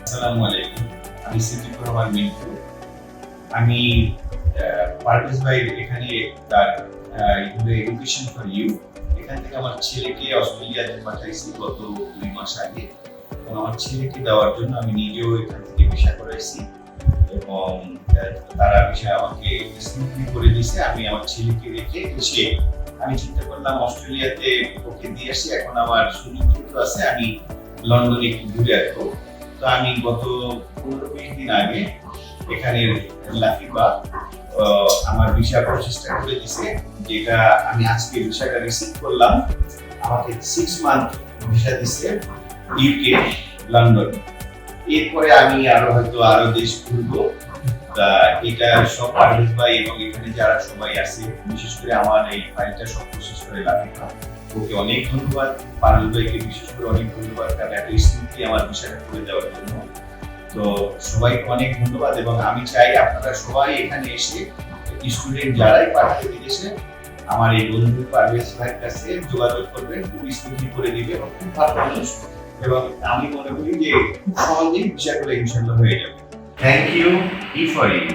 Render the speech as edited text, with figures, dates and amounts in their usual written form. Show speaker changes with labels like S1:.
S1: আসসালামু আলাইকুম। আমি সিদ্দিকুর রহমান মিন্টু। আমি পারভেজ ভাইয়ের এখানে তার এডুকেশন ফর ইউ এখান থেকে আমার ছেলেকে অস্ট্রেলিয়াতে পাঠাইছি গত 2 মাস আগে, এবং আমার ছেলেকে দেওয়ার জন্য আমি নিজেও এখান থেকে ভিসা করাইছি, এবং তারা ভিসা আমাকে স্মুথলি করে দিয়েছে। আমি আমার ছেলেকে রেখে এসে আমি চিন্তা করলাম অস্ট্রেলিয়াতে ওকে দিয়ে আসি, এখন আমার সুযোগ যেহেতু আছে আমি লন্ডনে একটু ঘুরে আসবো। তো আমি গত 15-20 দিন আগে এখানে লাফিবা আমার ভিসা প্রসেসটা করে দিছে, যেটা আমি আজকে ভিসাটা রিসিভ করলাম। আমাকে 6 মান্থ ভিসা দিছে ইউকে, লন্ডন। এরপরে আমি আরো দেশ ঘুরবো। তা এটা সব পারভেজ ভাই এবং এখানে যারা সবাই আছে, বিশেষ করে আমার এই ফাইলটা সব প্রসেস করে লাফিবা, ওকে অনেক ধন্যবাদ। পারভেজ ভাইকে বিশেষ করে অনেক ধন্যবাদ, কারণ এত স্মুথলি আমার বিষয়টা করে দেওয়ার জন্য। তো সবাইকে অনেক ধন্যবাদ, এবং আমি চাই আপনারা সবাই এখানে এসে স্টুডেন্ট যারাই পাঠাতে বিদেশে আমার এই বন্ধু পারভেজ ভাইয়ের কাছে যোগাযোগ করবেন, খুব স্মুথলি করে দিবে এবং খুব ভালো মানুষ, এবং আমি মনে করি যে খুব সহজেই ভিসা করে ইনশাল্লাহ হয়ে যাবে। থ্যাংক ইউ, ই ফর ইউ।